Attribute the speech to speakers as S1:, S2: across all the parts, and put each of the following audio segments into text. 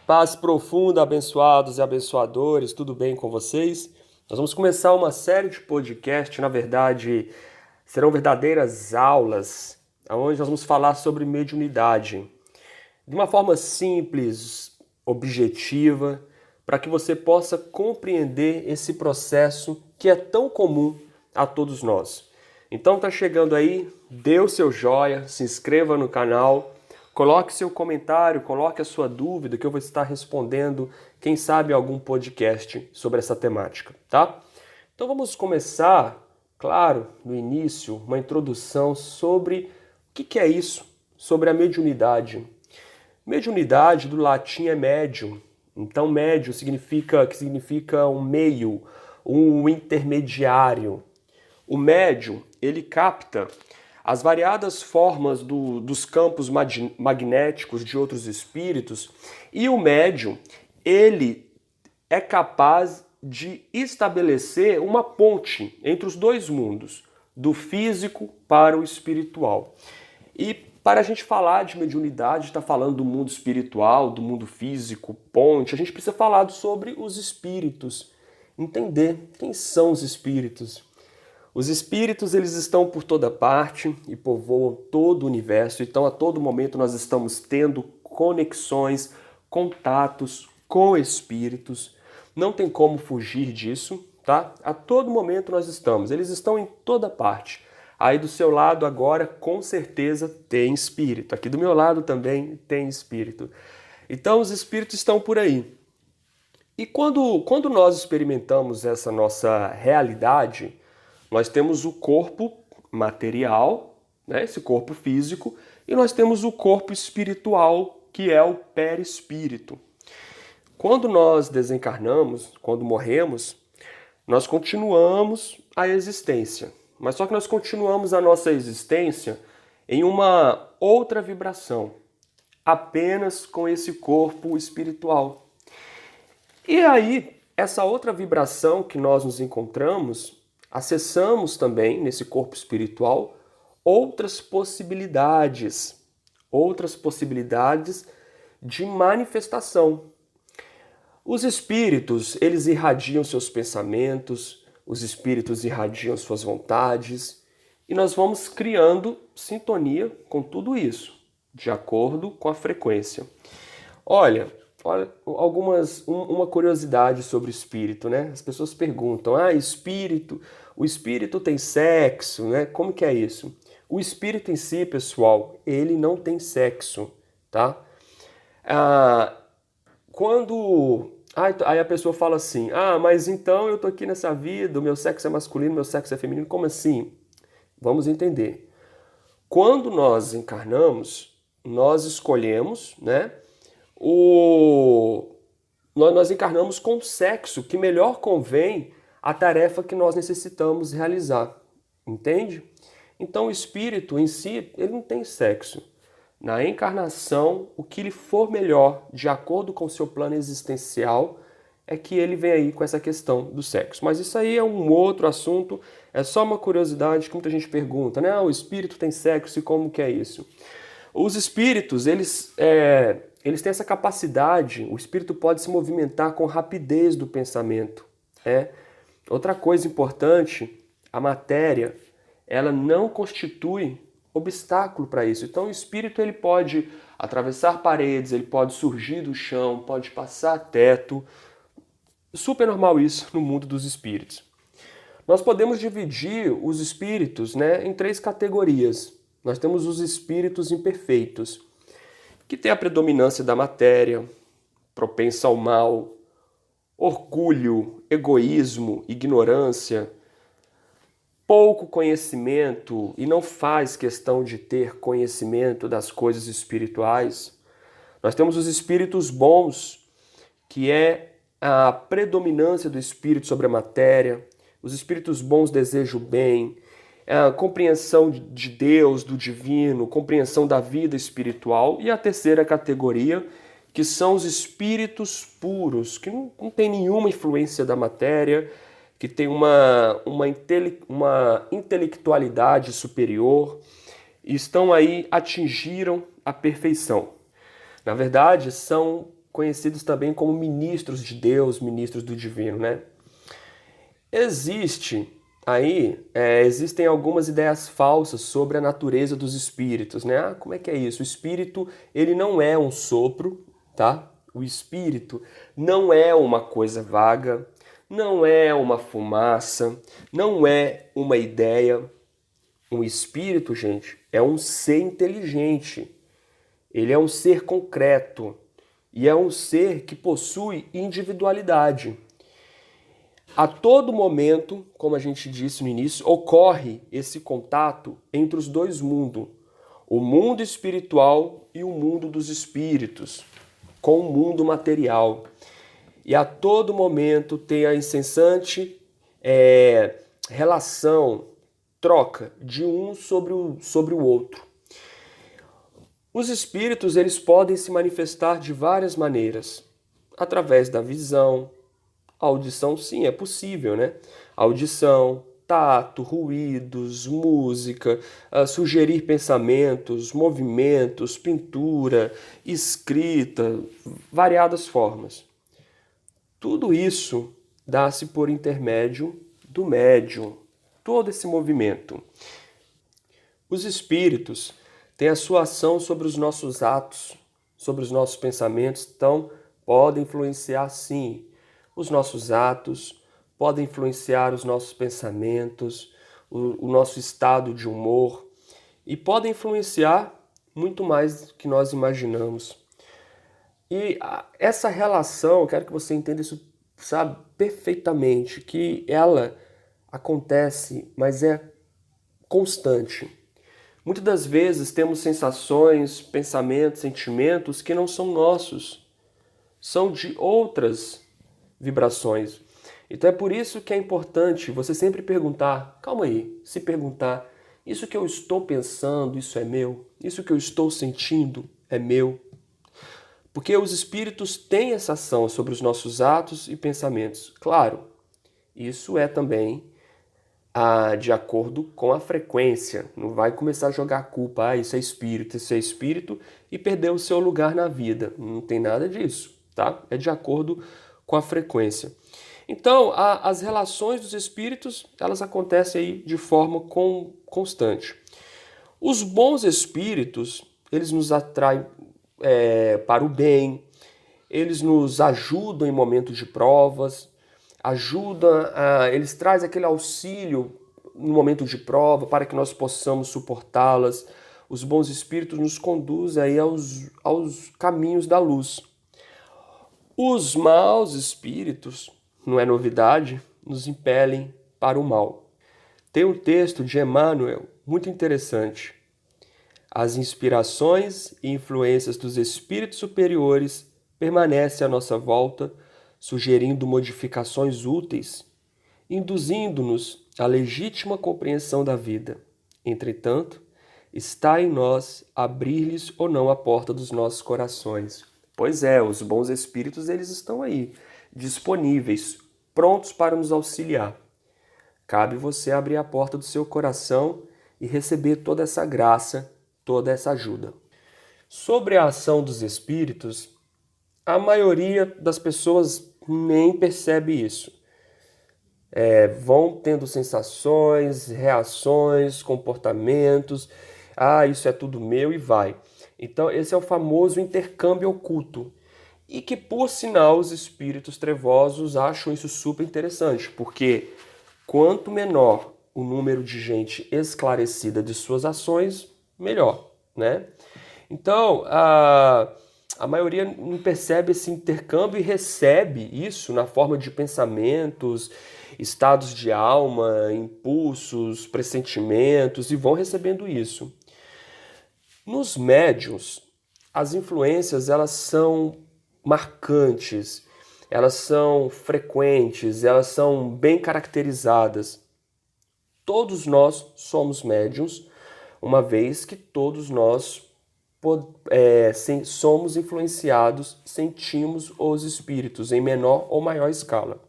S1: Paz profunda, abençoados e abençoadores, tudo bem com vocês? Nós vamos começar uma série de podcast, na verdade, serão verdadeiras aulas, onde nós vamos falar sobre mediunidade, de uma forma simples, objetiva, para que você possa compreender esse processo que é tão comum a todos nós. Então tá chegando aí, dê o seu joia, se inscreva no canal, coloque seu comentário, coloque a sua dúvida que eu vou estar respondendo, quem sabe algum podcast sobre essa temática, tá? Então vamos começar, claro, no início, uma introdução sobre o que é isso, sobre a mediunidade. Mediunidade do latim é médium. Então médio significa um meio, um intermediário. O médium, ele capta as variadas formas dos campos magnéticos de outros espíritos e o médium, ele é capaz de estabelecer uma ponte entre os dois mundos, do físico para o espiritual. E para a gente falar de mediunidade, está falando do mundo espiritual, do mundo físico, ponte, a gente precisa falar sobre os espíritos, entender quem são os espíritos. Os espíritos, eles estão por toda parte e povoam todo o universo, então a todo momento nós estamos tendo conexões, contatos com espíritos. Não tem como fugir disso, tá? A todo momento nós estamos, eles estão em toda parte. Aí do seu lado agora, com certeza, tem espírito. Aqui do meu lado também tem espírito. Então os espíritos estão por aí. E quando nós experimentamos essa nossa realidade, nós temos o corpo material, né, esse corpo físico, e nós temos o corpo espiritual, que é o perispírito. Quando nós desencarnamos, quando morremos, nós continuamos a existência. Mas só que nós continuamos a nossa existência em uma outra vibração, apenas com esse corpo espiritual. E aí, essa outra vibração que nós nos encontramos, acessamos também nesse corpo espiritual outras possibilidades de manifestação. Os espíritos, eles irradiam seus pensamentos, os espíritos irradiam suas vontades, e nós vamos criando sintonia com tudo isso, de acordo com a frequência. Olha uma curiosidade sobre o espírito, né? As pessoas perguntam, o espírito tem sexo, né? Como que é isso? O espírito em si, pessoal, ele não tem sexo, tá? Aí a pessoa fala assim, mas então eu tô aqui nessa vida, o meu sexo é masculino, o meu sexo é feminino, como assim? Vamos entender. Quando nós encarnamos, nós escolhemos, né, nós encarnamos com o sexo que melhor convém à tarefa que nós necessitamos realizar, entende? Então o espírito em si, ele não tem sexo. Na encarnação, o que lhe for melhor, de acordo com o seu plano existencial, é que ele vem aí com essa questão do sexo. Mas isso aí é um outro assunto, é só uma curiosidade que muita gente pergunta, né? O espírito tem sexo e como que é isso? Os espíritos, eles têm essa capacidade, o espírito pode se movimentar com rapidez do pensamento. Outra coisa importante, a matéria, ela não constitui obstáculo para isso. Então o espírito ele pode atravessar paredes, ele pode surgir do chão, pode passar teto. Super normal isso no mundo dos espíritos. Nós podemos dividir os espíritos, né, em 3 categorias. Nós temos os espíritos imperfeitos, que têm a predominância da matéria, propensa ao mal, orgulho, egoísmo, ignorância, pouco conhecimento e não faz questão de ter conhecimento das coisas espirituais. Nós temos os espíritos bons, que é a predominância do espírito sobre a matéria. Os espíritos bons desejam o bem, a compreensão de Deus, do divino, compreensão da vida espiritual. E a terceira categoria, que são os espíritos puros, que não tem nenhuma influência da matéria, que tem uma intelectualidade superior e estão aí, atingiram a perfeição. Na verdade, são conhecidos também como ministros de Deus, ministros do divino, né? Existem algumas ideias falsas sobre a natureza dos espíritos, né? Como é que é isso? O espírito, ele não é um sopro, tá? O espírito não é uma coisa vaga, não é uma fumaça, não é uma ideia. Um espírito, gente, é um ser inteligente. Ele é um ser concreto e é um ser que possui individualidade. A todo momento, como a gente disse no início, ocorre esse contato entre os dois mundos, o mundo espiritual e o mundo dos espíritos, com o mundo material. E a todo momento tem a incessante relação, troca de um sobre o outro. Os espíritos, eles podem se manifestar de várias maneiras, através da visão. A audição, sim, é possível, né? Audição, tato, ruídos, música, sugerir pensamentos, movimentos, pintura, escrita, variadas formas. Tudo isso dá-se por intermédio do médium, todo esse movimento. Os espíritos têm a sua ação sobre os nossos atos, sobre os nossos pensamentos, então podem influenciar, sim, os nossos atos, podem influenciar os nossos pensamentos, o nosso estado de humor e podem influenciar muito mais do que nós imaginamos. E essa relação, eu quero que você entenda isso, sabe, perfeitamente, que ela acontece, mas é constante. Muitas das vezes temos sensações, pensamentos, sentimentos que não são nossos, são de outras vibrações. Então é por isso que é importante você sempre perguntar, calma aí, se perguntar, isso que eu estou pensando, isso é meu? Isso que eu estou sentindo é meu? Porque os espíritos têm essa ação sobre os nossos atos e pensamentos. Claro, isso é também de acordo com a frequência. Não vai começar a jogar a culpa, isso é espírito, e perder o seu lugar na vida. Não tem nada disso, tá? É de acordo com a frequência. Então, as relações dos espíritos, elas acontecem aí de forma constante. Os bons espíritos, eles nos atraem para o bem, eles nos ajudam em momentos de provas, eles trazem aquele auxílio no momento de prova para que nós possamos suportá-las. Os bons espíritos nos conduzem aí aos caminhos da luz. Os maus espíritos, não é novidade, nos impelem para o mal. Tem um texto de Emmanuel muito interessante. As inspirações e influências dos espíritos superiores permanecem à nossa volta, sugerindo modificações úteis, induzindo-nos à legítima compreensão da vida. Entretanto, está em nós abrir-lhes ou não a porta dos nossos corações. Pois é, os bons espíritos, eles estão aí, disponíveis, prontos para nos auxiliar. Cabe você abrir a porta do seu coração e receber toda essa graça, toda essa ajuda. Sobre a ação dos espíritos, a maioria das pessoas nem percebe isso. Vão tendo sensações, reações, comportamentos. Isso é tudo meu e vai. Então, esse é o famoso intercâmbio oculto. E que, por sinal, os espíritos trevosos acham isso super interessante, porque quanto menor o número de gente esclarecida de suas ações, melhor, né? Então, a maioria não percebe esse intercâmbio e recebe isso na forma de pensamentos, estados de alma, impulsos, pressentimentos, e vão recebendo isso. Nos médiuns, as influências, elas são marcantes, elas são frequentes, elas são bem caracterizadas. Todos nós somos médiuns, uma vez que todos nós somos influenciados, sentimos os espíritos em menor ou maior escala.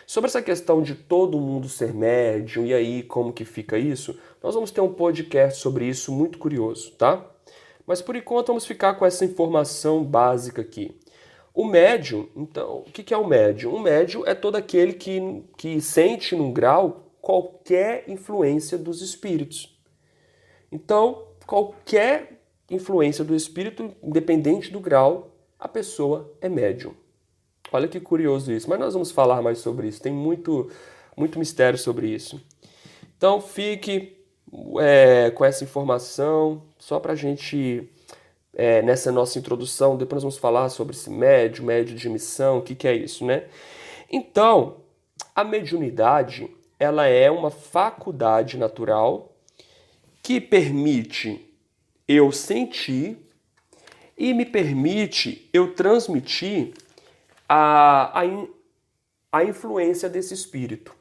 S1: Sobre essa questão de todo mundo ser médium, e aí como que fica isso, nós vamos ter um podcast sobre isso muito curioso, tá? Mas por enquanto vamos ficar com essa informação básica aqui. O médium, então, o que é o médium? O médium é todo aquele que sente num grau qualquer influência dos espíritos. Então, qualquer influência do espírito, independente do grau, a pessoa é médium. Olha que curioso isso, mas nós vamos falar mais sobre isso, tem muito mistério sobre isso. Então fique com essa informação, só para a gente, nessa nossa introdução, depois nós vamos falar sobre esse médio de emissão, o que é isso, né? Então, a mediunidade, ela é uma faculdade natural que permite eu sentir e me permite eu transmitir a influência desse espírito.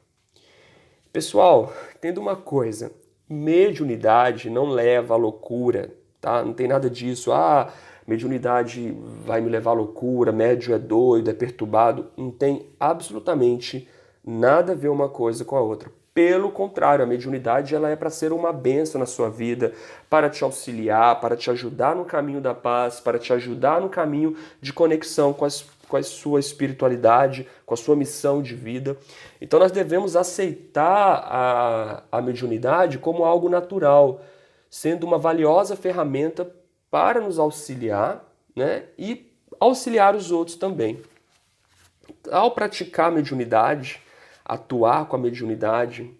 S1: Pessoal, entenda uma coisa, mediunidade não leva à loucura, tá? Não tem nada disso, mediunidade vai me levar à loucura, médio é doido, é perturbado. Não tem absolutamente nada a ver uma coisa com a outra. Pelo contrário, a mediunidade ela é para ser uma bênção na sua vida, para te auxiliar, para te ajudar no caminho da paz, para te ajudar no caminho de conexão com a sua espiritualidade, com a sua missão de vida. Então nós devemos aceitar a mediunidade como algo natural, sendo uma valiosa ferramenta para nos auxiliar, né, e auxiliar os outros também. Ao praticar a mediunidade, atuar com a mediunidade,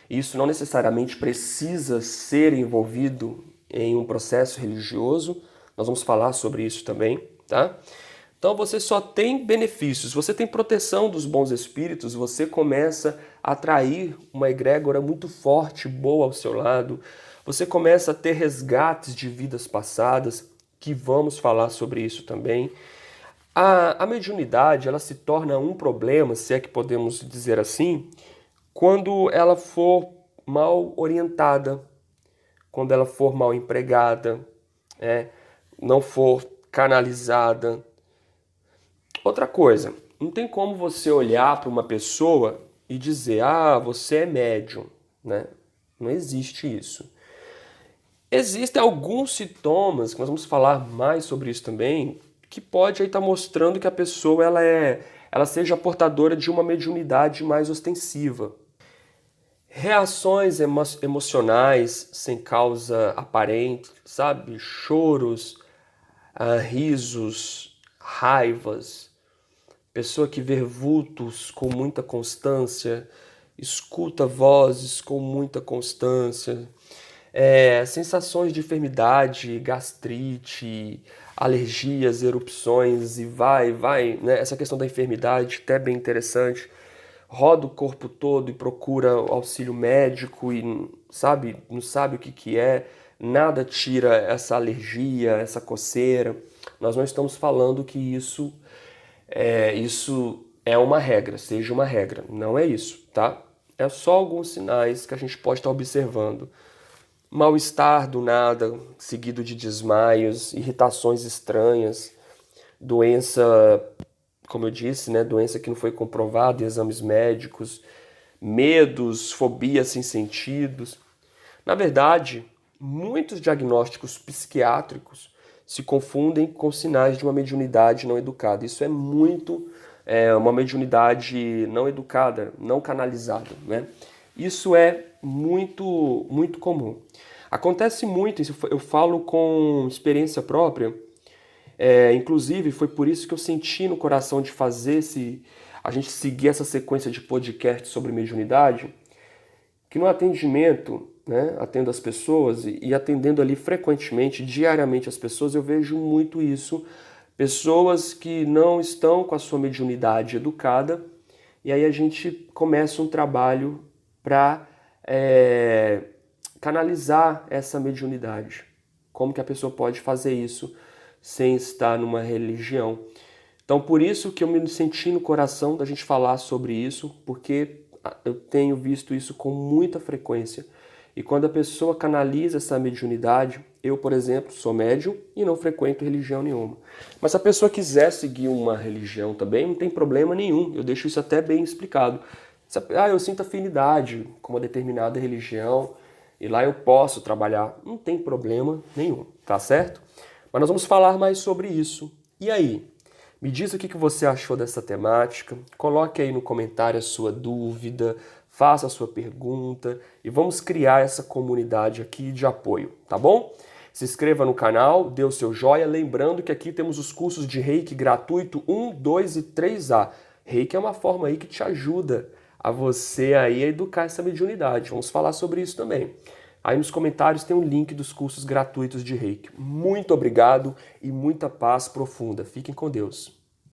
S1: isso não necessariamente precisa ser envolvido em um processo religioso, nós vamos falar sobre isso também, tá? Então você só tem benefícios, você tem proteção dos bons espíritos, você começa a atrair uma egrégora muito forte, boa ao seu lado, você começa a ter resgates de vidas passadas, que vamos falar sobre isso também. A mediunidade ela se torna um problema, se é que podemos dizer assim, quando ela for mal orientada, quando ela for mal empregada, não for canalizada. Outra coisa, não tem como você olhar para uma pessoa e dizer, você é médium, né? Não existe isso. Existem alguns sintomas, que nós vamos falar mais sobre isso também, que pode estar mostrando que a pessoa ela seja portadora de uma mediunidade mais ostensiva. Reações emocionais sem causa aparente, sabe? Choros, risos, raivas. Pessoa que vê vultos com muita constância, escuta vozes com muita constância. Sensações de enfermidade, gastrite, alergias, erupções e vai, né? Essa questão da enfermidade até bem interessante. Roda o corpo todo e procura auxílio médico e não sabe o que é. Nada tira essa alergia, essa coceira. Nós não estamos falando que isso é uma regra, seja uma regra. Não é isso, tá? É só alguns sinais que a gente pode estar observando. Mal-estar do nada, seguido de desmaios, irritações estranhas, doença, como eu disse, né, doença que não foi comprovada em exames médicos, medos, fobias sem sentidos. Na verdade, muitos diagnósticos psiquiátricos se confundem com sinais de uma mediunidade não educada. Isso é uma mediunidade não educada, não canalizada, né? Isso é muito comum. Acontece muito, eu falo com experiência própria, inclusive foi por isso que eu senti no coração de a gente seguir essa sequência de podcast sobre mediunidade, que no atendimento, né, atendo as pessoas e atendendo ali frequentemente, diariamente as pessoas, eu vejo muito isso, pessoas que não estão com a sua mediunidade educada, e aí a gente começa um trabalho para canalizar essa mediunidade. Como que a pessoa pode fazer isso sem estar numa religião? Então, por isso que eu me senti no coração da gente falar sobre isso, porque eu tenho visto isso com muita frequência. E quando a pessoa canaliza essa mediunidade, eu, por exemplo, sou médium e não frequento religião nenhuma. Mas se a pessoa quiser seguir uma religião também, não tem problema nenhum. Eu deixo isso até bem explicado. Eu sinto afinidade com uma determinada religião e lá eu posso trabalhar. Não tem problema nenhum, tá certo? Mas nós vamos falar mais sobre isso. E aí? Me diz o que você achou dessa temática, coloque aí no comentário a sua dúvida, faça a sua pergunta e vamos criar essa comunidade aqui de apoio, tá bom? Se inscreva no canal, dê o seu joia, lembrando que aqui temos os cursos de Reiki gratuito 1, 2 e 3A. Reiki é uma forma aí que te ajuda a você aí a educar essa mediunidade. Vamos falar sobre isso também. Aí nos comentários tem um link dos cursos gratuitos de Reiki. Muito obrigado e muita paz profunda. Fiquem com Deus.